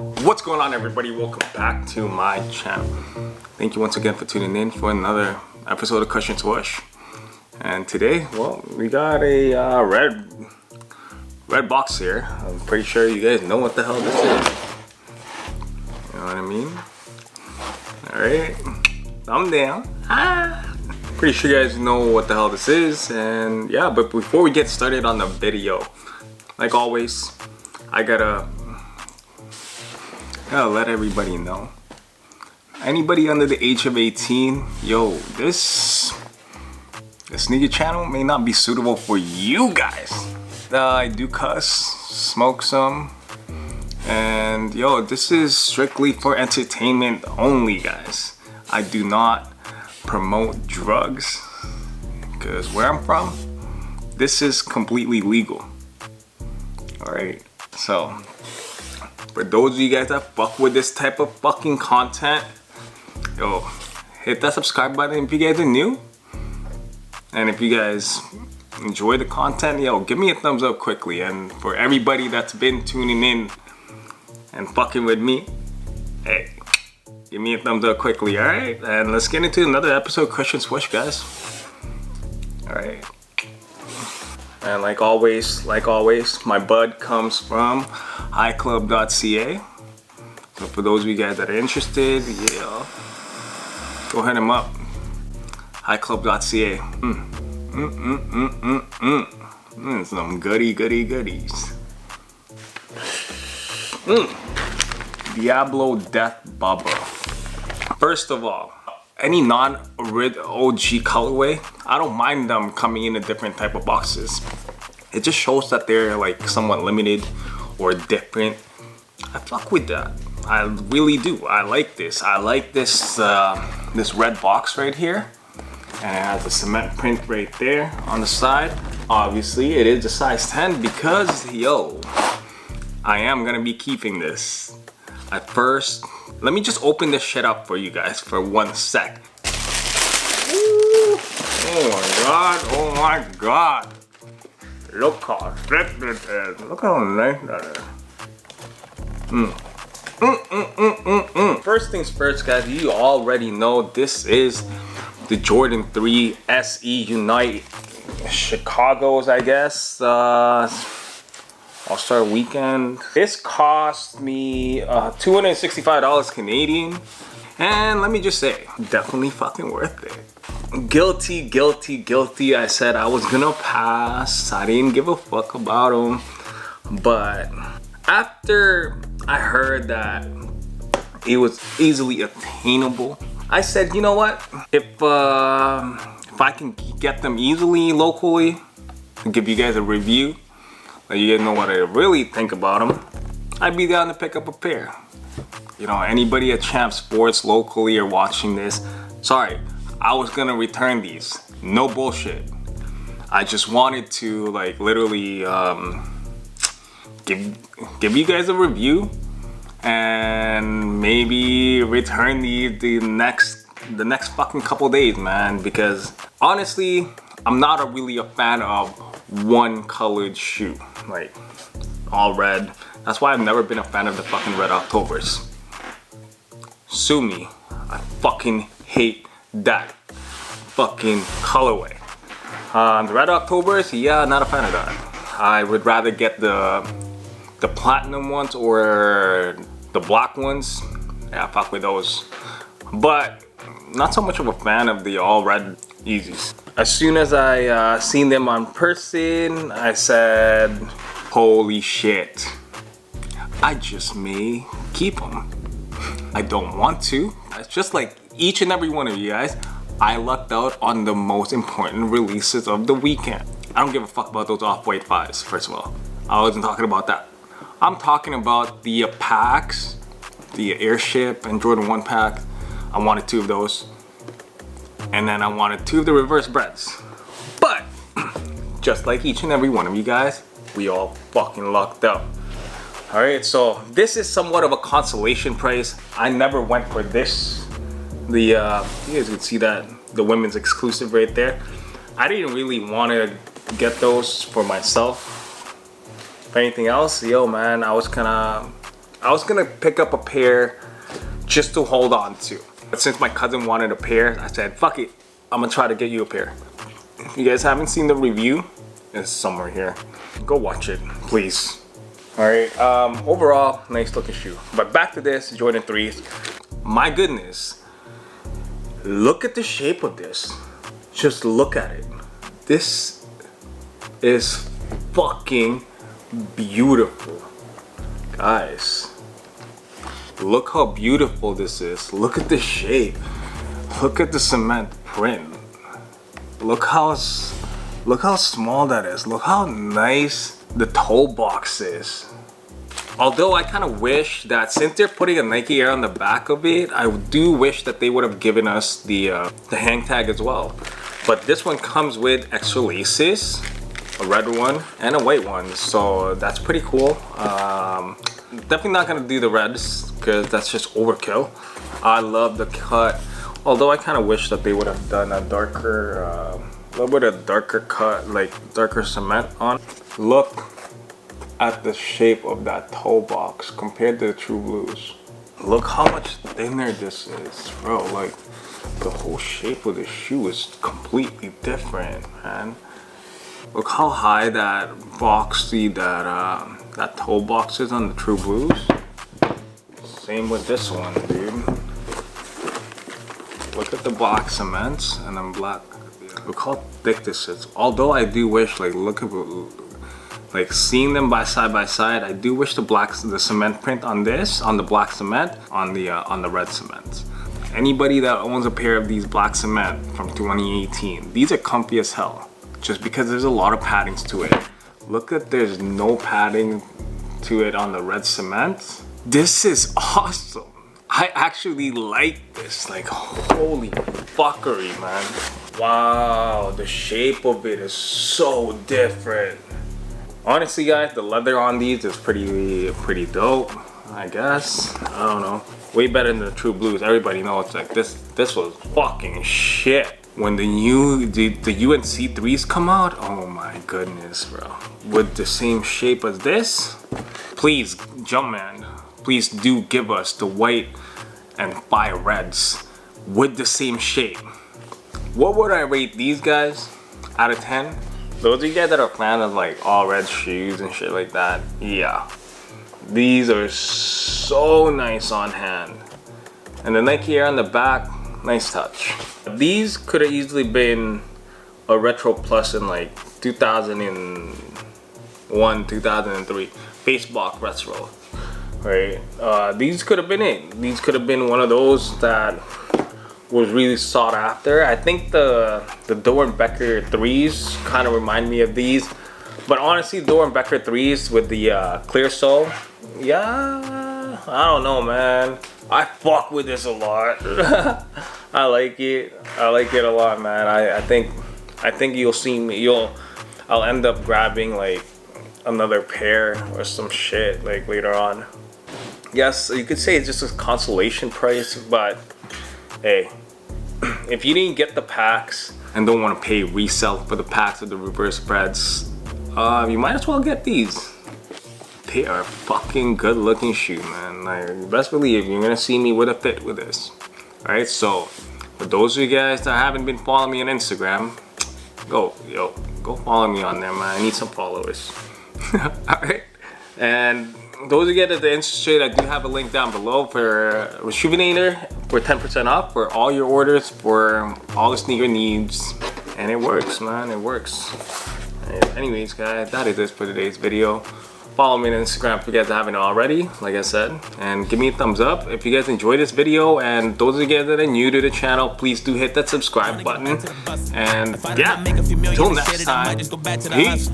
What's going on, everybody? Welcome back to my channel. Thank you once again for tuning in for another episode of Cushion Swish. And today, well, we got a red box here. I'm pretty sure you guys know what the hell this is. You know what I mean? Alright, thumb down. Pretty sure you guys know what the hell this is. And yeah, but before we get started on the video, like always, I gotta let everybody know. Anybody under the age of 18, yo, this nigga channel may not be suitable for you guys. I do cuss, smoke some, and yo, this is strictly for entertainment only, guys. I do not promote drugs, because where I'm from, this is completely legal. Alright, so for those of you guys that fuck with this type of fucking content, yo, hit that subscribe button if you guys are new. And if you guys enjoy the content, yo, give me a thumbs up quickly. And for everybody that's been tuning in and fucking with me, hey, give me a thumbs up quickly, alright? And let's get into another episode of Cushion Swish, guys. Alright. And like always, my bud comes from iClub.ca. So for those of you guys that are interested, yeah, go hit him up. iClub.ca. Some goodies. Diablo Death Bubba. First of all, any non-OG colorway, I don't mind them coming in a different type of boxes. It just shows that they're like somewhat limited or different. I fuck with that. I really do. I like this. I like this this red box right here. And it has a cement print right there on the side. Obviously, it is a size 10 because, yo, I am gonna be keeping this. At first, let me just open this shit up for you guys for 1 sec. Ooh. Oh my god. Look how thick it is. Look how nice that is. First things first, guys, you already know this is the Jordan 3 SE Unite Chicago's, I guess, All-Star Weekend. This cost me $265 Canadian, and let me just say, definitely fucking worth it. Guilty. I said I was gonna pass. I didn't give a fuck about them, but after I heard that it was easily attainable, I said, you know what? If I can get them easily locally, give you guys a review, let you guys know what I really think about them, I'd be down to pick up a pair. You know, anybody at Champ Sports locally or watching this, sorry, I was gonna return these. No bullshit. I just wanted to like literally give you guys a review and maybe return the next fucking couple days, man, because honestly, I'm not really a fan of one colored shoe, like all red. That's why I've never been a fan of the fucking Red Octobers. Sue me. I fucking hate that fucking colorway. The Red Octobers, yeah, not a fan of that. I would rather get the platinum ones or the black ones. Yeah, fuck with those. But not so much of a fan of the all red Yeezys. As soon as I seen them on person, I said, holy shit, I just may keep them. I don't want to. It's just like each and every one of you guys, I lucked out on the most important releases of the weekend. I don't give a fuck about those Off-White 5s, first of all. I wasn't talking about that. I'm talking about the packs, the Airship and Jordan 1 pack. I wanted 2 of those. And then I wanted 2 of the reverse breads. But, just like each and every one of you guys, we all fucking lucked out. Alright, so this is somewhat of a consolation price. I never went for this. You guys can see that, the women's exclusive right there. I didn't really want to get those for myself. If anything else, yo man, I was kind of I was gonna pick up a pair just to hold on to. But since my cousin wanted a pair, I said, fuck it, I'm gonna try to get you a pair. If you guys haven't seen the review, it's somewhere here. Go watch it, please. Alright, overall, nice looking shoe. But back to this, Jordan 3s. My goodness, look at the shape of this. Just look at it. This is fucking beautiful. Guys, look how beautiful this is. Look at the shape. Look at the cement print. Look how small that is. Look how nice the toe box is. Although I kind of wish that since they're putting a Nike Air on the back of it, I do wish that they would have given us the hang tag as well. But this one comes with extra laces, a red one and a white one, so that's pretty cool. Definitely not gonna do the reds because that's just overkill. I love the cut, although I kind of wish that they would have done a darker, a little bit of darker cut, like darker cement on. Look at the shape of that toe box compared to the True Blues. Look how much thinner this is, bro. Like, the whole shape of the shoe is completely different, man. Look how high that boxy, that toe box is on the True Blues. Same with this one, dude. Look at the black cements and then black. Look how thick this is. Although I do wish, like, look at, like, seeing them side by side, I do wish the cement print on this, on the black cement, on the red cement. Anybody that owns a pair of these black cement from 2018, these are comfy as hell. Just because there's a lot of paddings to it. Look at, there's no padding to it on the red cement. This is awesome. I actually like this. Like, holy fuckery, man. Wow, the shape of it is so different. Honestly, guys, the leather on these is pretty dope, I guess. I don't know. Way better than the True Blues. Everybody knows, like, this was fucking shit. When the UNC 3s come out, oh my goodness, bro. With the same shape as this, please, Jumpman, please do give us the white and fire reds with the same shape. What would I rate these guys out of 10? Those of you guys that are fans of like all red shoes and shit like that, yeah. These are so nice on hand. And the Nike Air on the back, nice touch. These could have easily been a Retro Plus in like 2001, 2003. Facebook Retro, right? These could have been it. These could have been one of those that was really sought after. I think the Doer & Becker 3s kind of remind me of these. But honestly, Doer & Becker 3s with the clear sole, yeah, I don't know, man. I fuck with this a lot. I like it. I like it a lot, man. I think you'll see me. I'll end up grabbing like another pair or some shit like later on. Yes, you could say it's just a consolation price, but hey, if you didn't get the packs and don't want to pay resell for the packs of the reverse spreads, you might as well get these. They are fucking good looking shoe, man. Like, best believe you're gonna see me with a fit with this. Alright, so for those of you guys that haven't been following me on Instagram, go follow me on there, man. I need some followers. Alright, and those of you guys that are interested, I do have a link down below for Rejuvenator for 10% off for all your orders for all the sneaker needs. And it works, man, it works. Anyways, guys, that is it for today's video. Follow me on Instagram if you guys haven't already, like I said, and give me a thumbs up if you guys enjoyed this video. And those of you guys that are new to the channel, please do hit that subscribe button. And yeah, until next time, peace.